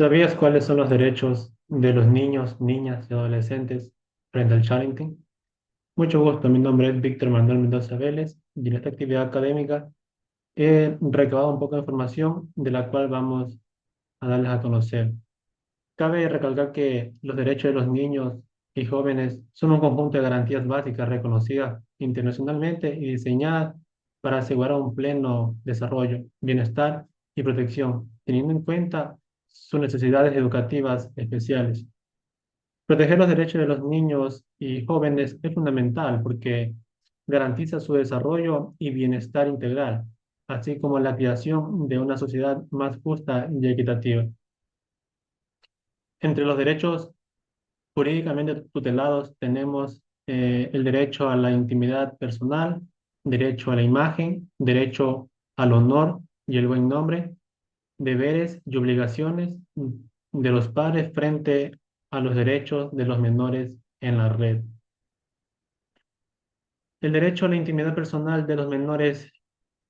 ¿Sabías cuáles son los derechos de los niños, niñas y adolescentes frente al challenging? Mucho gusto, mi nombre es Víctor Manuel Mendoza Vélez y en esta actividad académica he recabado un poco de información de la cual vamos a darles a conocer. Cabe recalcar que los derechos de los niños y jóvenes son un conjunto de garantías básicas reconocidas internacionalmente y diseñadas para asegurar un pleno desarrollo, bienestar y protección, teniendo en cuenta sus necesidades educativas especiales. Proteger los derechos de los niños y jóvenes es fundamental porque garantiza su desarrollo y bienestar integral, así como la creación de una sociedad más justa y equitativa. Entre los derechos jurídicamente tutelados tenemos el derecho a la intimidad personal, derecho a la imagen, derecho al honor y el buen nombre, deberes y obligaciones de los padres frente a los derechos de los menores en la red. El derecho a la intimidad personal de los menores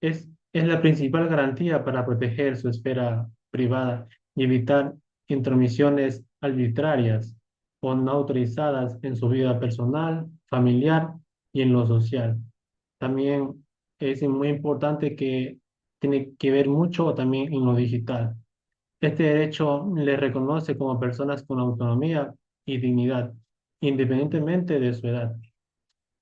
es la principal garantía para proteger su esfera privada y evitar intromisiones arbitrarias o no autorizadas en su vida personal, familiar y en lo social. También es muy importante que tiene que ver mucho también en lo digital. Este derecho les reconoce como personas con autonomía y dignidad, independientemente de su edad.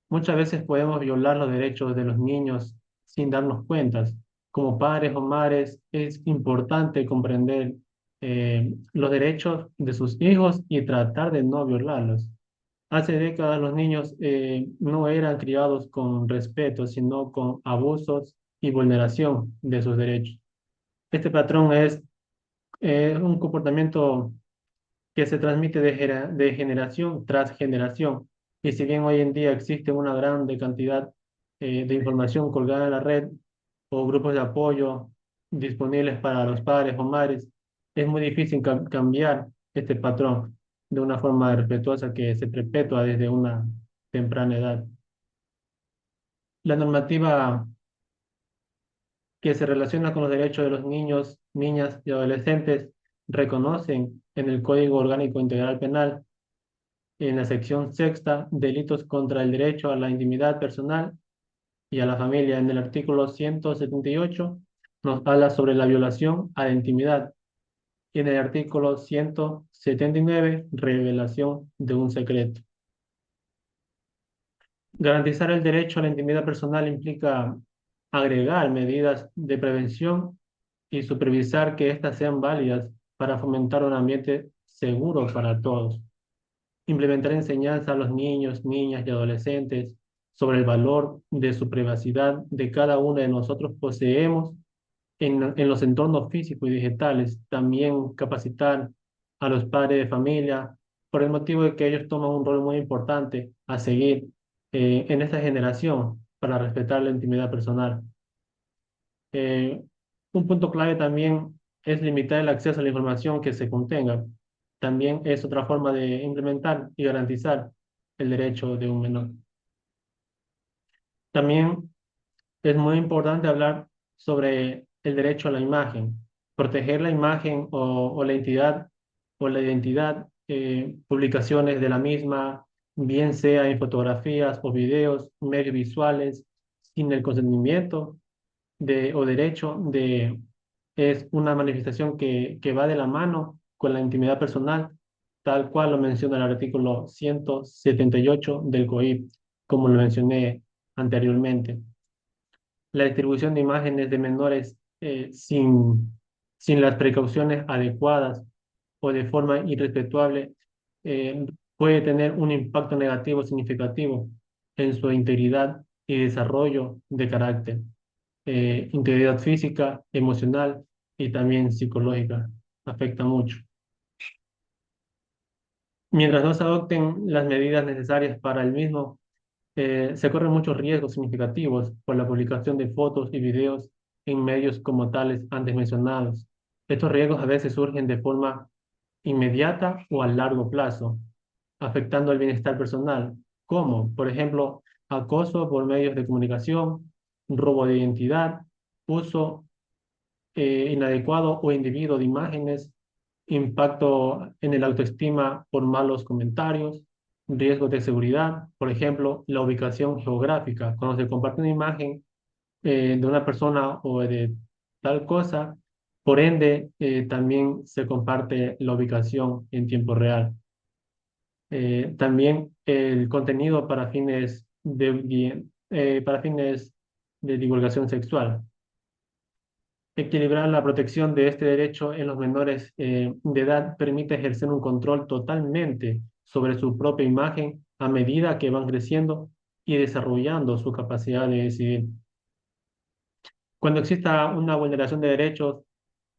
Muchas veces podemos violar los derechos de los niños sin darnos cuenta. Como padres o madres es importante comprender los derechos de sus hijos y tratar de no violarlos. Hace décadas los niños no eran criados con respeto, sino con abusos y vulneración de sus derechos. Este patrón es un comportamiento que se transmite de generación tras generación. Y si bien hoy en día existe una grande cantidad de información colgada en la red o grupos de apoyo disponibles para los padres o madres, es muy difícil cambiar este patrón de una forma respetuosa que se perpetúa desde una temprana edad. La normativa que se relaciona con los derechos de los niños, niñas y adolescentes reconocen en el Código Orgánico Integral Penal en la sección sexta, delitos contra el derecho a la intimidad personal y a la familia. En el artículo 178 nos habla sobre la violación a la intimidad y en el artículo 179, revelación de un secreto. Garantizar el derecho a la intimidad personal implica agregar medidas de prevención y supervisar que éstas sean válidas para fomentar un ambiente seguro para todos. Implementar enseñanza a los niños, niñas y adolescentes sobre el valor de su privacidad de cada uno de nosotros poseemos en los entornos físicos y digitales. También capacitar a los padres de familia por el motivo de que ellos toman un rol muy importante a seguir en esta generación para respetar la intimidad personal. Eh, un punto clave también es limitar el acceso a la información que se contenga. También es otra forma de implementar y garantizar el derecho de un menor. También es muy importante hablar sobre el derecho a la imagen, proteger la imagen o la entidad o la identidad, publicaciones de la misma, bien sea en fotografías o videos, medios visuales, sin el consentimiento o derecho es una manifestación que va de la mano con la intimidad personal, tal cual lo menciona el artículo 178 del COIP, como lo mencioné anteriormente. La distribución de imágenes de menores sin las precauciones adecuadas o de forma irrespetuable puede tener un impacto negativo significativo en su integridad y desarrollo de carácter, integridad física, emocional y también psicológica. Afecta mucho. Mientras no se adopten las medidas necesarias para el mismo, se corren muchos riesgos significativos por la publicación de fotos y videos en medios como tales antes mencionados. Estos riesgos a veces surgen de forma inmediata o a largo plazo, afectando el bienestar personal, como, por ejemplo, acoso por medios de comunicación, robo de identidad, uso inadecuado o indebido de imágenes, impacto en el autoestima por malos comentarios, riesgos de seguridad, por ejemplo, la ubicación geográfica. Cuando se comparte una imagen de una persona o de tal cosa, por ende, también se comparte la ubicación en tiempo real. También el contenido para fines de divulgación sexual. Equilibrar la protección de este derecho en los menores de edad permite ejercer un control totalmente sobre su propia imagen a medida que van creciendo y desarrollando su capacidad de decidir. Cuando exista una vulneración de derechos,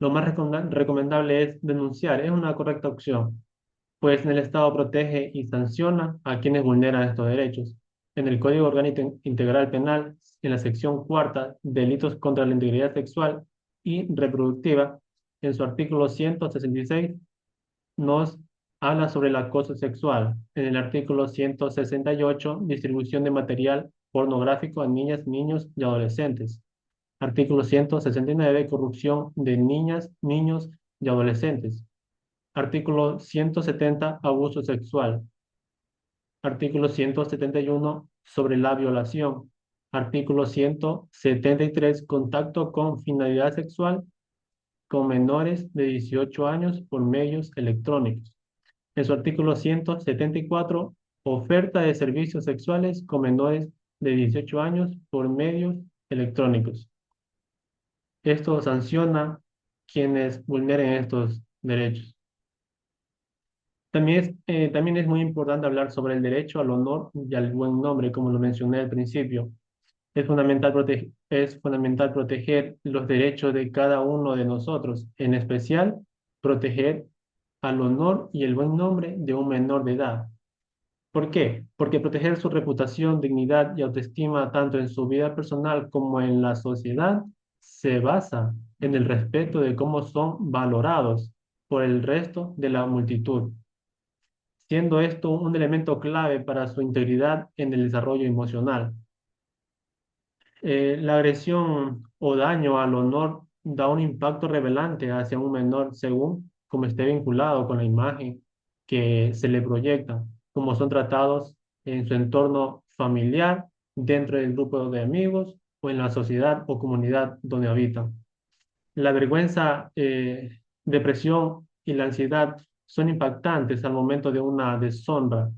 lo más recomendable es denunciar. Es una correcta opción, pues el Estado protege y sanciona a quienes vulneran estos derechos. En el Código Orgánico Integral Penal, en la sección cuarta, delitos contra la integridad sexual y reproductiva, en su artículo 166, nos habla sobre el acoso sexual. En el artículo 168, distribución de material pornográfico a niñas, niños y adolescentes. Artículo 169, corrupción de niñas, niños y adolescentes. Artículo 170, abuso sexual. Artículo 171, sobre la violación. Artículo 173, contacto con finalidad sexual con menores de 18 años por medios electrónicos. En su artículo 174, oferta de servicios sexuales con menores de 18 años por medios electrónicos. Esto sanciona quienes vulneren estos derechos. También es muy importante hablar sobre el derecho al honor y al buen nombre, como lo mencioné al principio. Es fundamental proteger los derechos de cada uno de nosotros, en especial proteger al honor y el buen nombre de un menor de edad. ¿Por qué? Porque proteger su reputación, dignidad y autoestima tanto en su vida personal como en la sociedad se basa en el respeto de cómo son valorados por el resto de la multitud, siendo esto un elemento clave para su integridad en el desarrollo emocional. La agresión o daño al honor da un impacto revelante hacia un menor según como esté vinculado con la imagen que se le proyecta, como son tratados en su entorno familiar, dentro del grupo de amigos o en la sociedad o comunidad donde habitan. La vergüenza, depresión y la ansiedad son impactantes al momento de una deshonra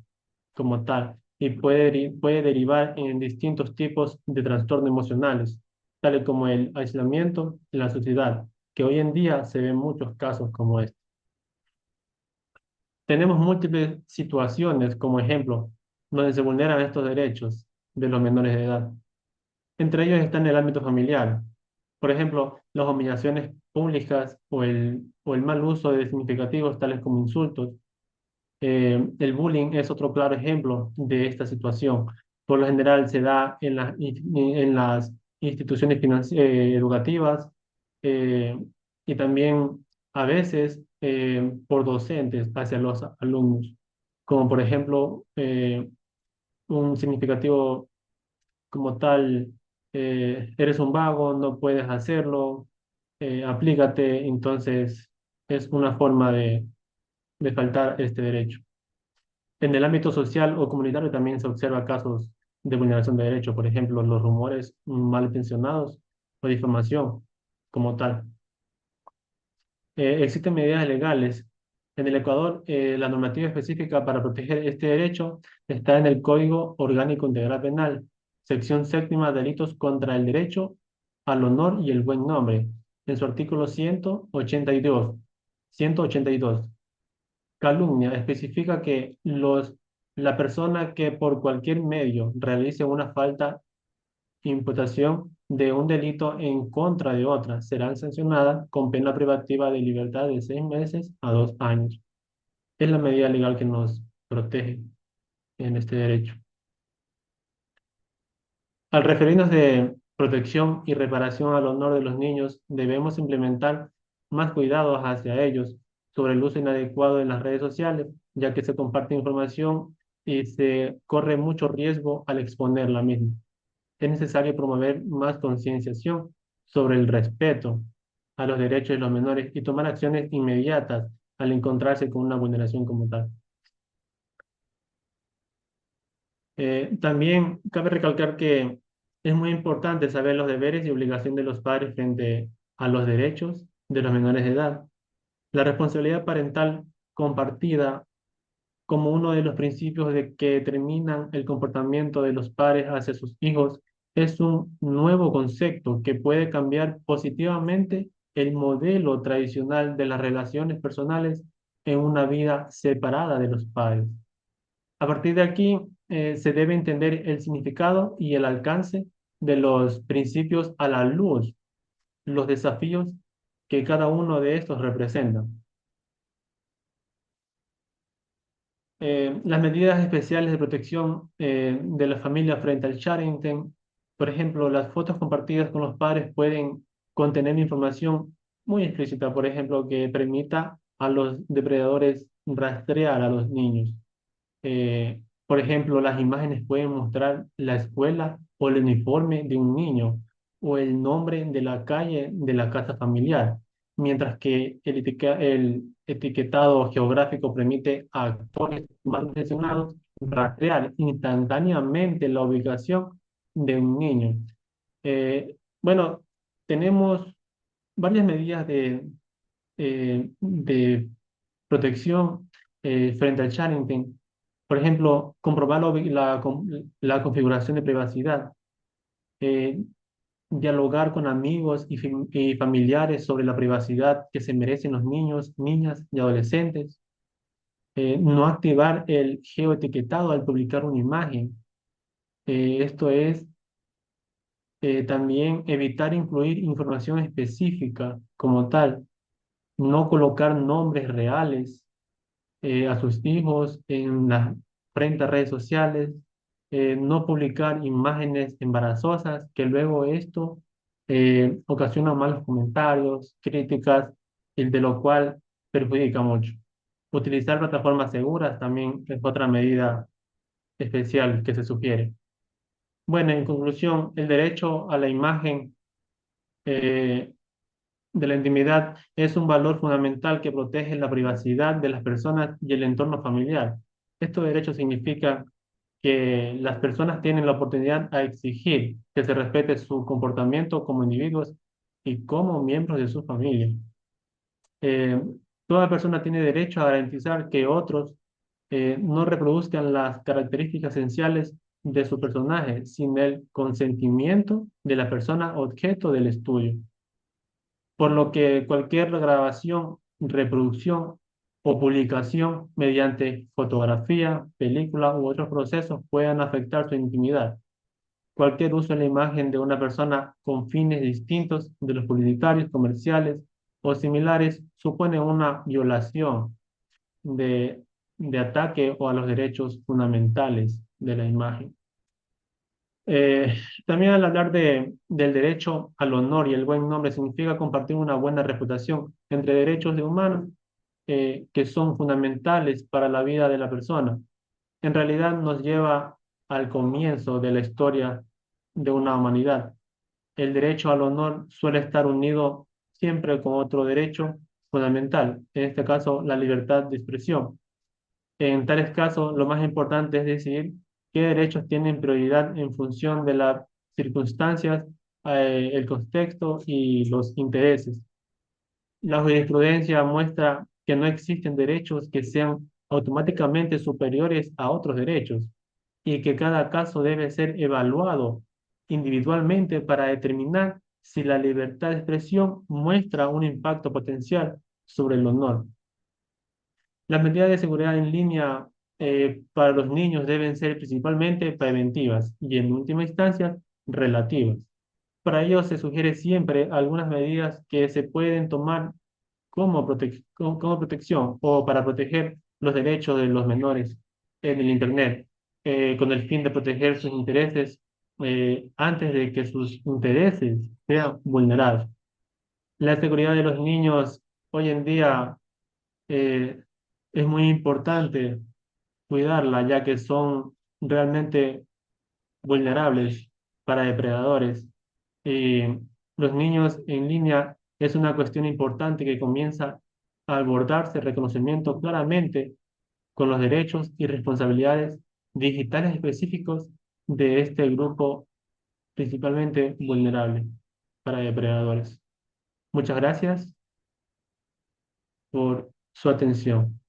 como tal y puede derivar en distintos tipos de trastornos emocionales, tales como el aislamiento y la sociedad, que hoy en día se ven muchos casos como este. Tenemos múltiples situaciones, como ejemplo, donde se vulneran estos derechos de los menores de edad. Entre ellos está en el ámbito familiar. Por ejemplo, las humillaciones públicas o el mal uso de significativos tales como insultos. El bullying es otro claro ejemplo de esta situación. Por lo general se da en las instituciones educativas eh, y también a veces por docentes hacia los alumnos, como por ejemplo un significativo como tal, eres un vago, no puedes hacerlo, aplícate, entonces es una forma de faltar este derecho. En el ámbito social o comunitario también se observa casos de vulneración de derechos, por ejemplo, los rumores malintencionados o difamación como tal. Existen medidas legales. En el Ecuador, la normativa específica para proteger este derecho está en el Código Orgánico Integral Penal, sección séptima, delitos contra el derecho al honor y el buen nombre, en su artículo 182. 182. Calumnia especifica que la persona que por cualquier medio realice una falta, imputación de un delito en contra de otra serán sancionadas con pena privativa de libertad de 6 meses a 2 años. Es la medida legal que nos protege en este derecho. Al referirnos de protección y reparación al honor de los niños, debemos implementar más cuidados hacia ellos sobre el uso inadecuado de las redes sociales, ya que se comparte información y se corre mucho riesgo al exponer la misma. Es necesario promover más concienciación sobre el respeto a los derechos de los menores y tomar acciones inmediatas al encontrarse con una vulneración como tal. También cabe recalcar que es muy importante saber los deberes y obligaciones de los padres frente a los derechos de los menores de edad. La responsabilidad parental compartida como uno de los principios de que determinan el comportamiento de los padres hacia sus hijos es un nuevo concepto que puede cambiar positivamente el modelo tradicional de las relaciones personales en una vida separada de los padres. A partir de aquí, se debe entender el significado y el alcance de los principios a la luz, los desafíos que cada uno de estos representa. Las medidas especiales de protección de la familia frente al Sharenten, por ejemplo, las fotos compartidas con los padres pueden contener información muy explícita, por ejemplo, que permita a los depredadores rastrear a los niños. Por ejemplo, las imágenes pueden mostrar la escuela o el uniforme de un niño o el nombre de la calle de la casa familiar, mientras que el etiquetado geográfico permite a actores más intencionados rastrear instantáneamente la ubicación de un niño. Bueno, tenemos varias medidas de protección frente al Charrington. Por ejemplo, comprobar la configuración de privacidad, eh, dialogar con amigos y familiares sobre la privacidad que se merecen los niños, niñas y adolescentes, no activar el geoetiquetado al publicar una imagen. Esto es también evitar incluir información específica como tal, no colocar nombres reales a sus hijos en las frente a redes sociales, no publicar imágenes embarazosas, que luego esto ocasiona malos comentarios, críticas, y de lo cual perjudica mucho. Utilizar plataformas seguras también es otra medida especial que se sugiere. Bueno, en conclusión, el derecho a la imagen eh, de la intimidad es un valor fundamental que protege la privacidad de las personas y el entorno familiar. Estos derechos significa que las personas tienen la oportunidad a exigir que se respete su comportamiento como individuos y como miembros de su familia. Eh, Toda persona tiene derecho a garantizar que otros no reproduzcan las características esenciales de su personaje sin el consentimiento de la persona objeto del estudio, por lo que cualquier grabación, reproducción o publicación mediante fotografía, película u otros procesos puedan afectar su intimidad. Cualquier uso de la imagen de una persona con fines distintos de los publicitarios, comerciales o similares supone una violación de, de ataque o a los derechos fundamentales de la imagen. Eh, También al hablar del derecho al honor y el buen nombre significa compartir una buena reputación entre derechos de humanos que son fundamentales para la vida de la persona. En realidad nos lleva al comienzo de la historia de una humanidad. El derecho al honor suele estar unido siempre con otro derecho fundamental, en este caso la libertad de expresión. En tales casos, lo más importante es decidir qué derechos tienen prioridad en función de las circunstancias, el contexto y los intereses. La jurisprudencia muestra que no existen derechos que sean automáticamente superiores a otros derechos y que cada caso debe ser evaluado individualmente para determinar si la libertad de expresión muestra un impacto potencial sobre el honor. Las medidas de seguridad en línea para los niños deben ser principalmente preventivas y en última instancia relativas. Para ello se sugiere siempre algunas medidas que se pueden tomar como protección o para proteger los derechos de los menores en el Internet, con el fin de proteger sus intereses antes de que sus intereses sean vulnerados. La seguridad de los niños hoy en día eh, es muy importante cuidarla, ya que son realmente vulnerables para depredadores. Y los niños en línea es una cuestión importante que comienza abordarse el reconocimiento claramente con los derechos y responsabilidades digitales específicos de este grupo principalmente vulnerable para depredadores. Muchas gracias por su atención.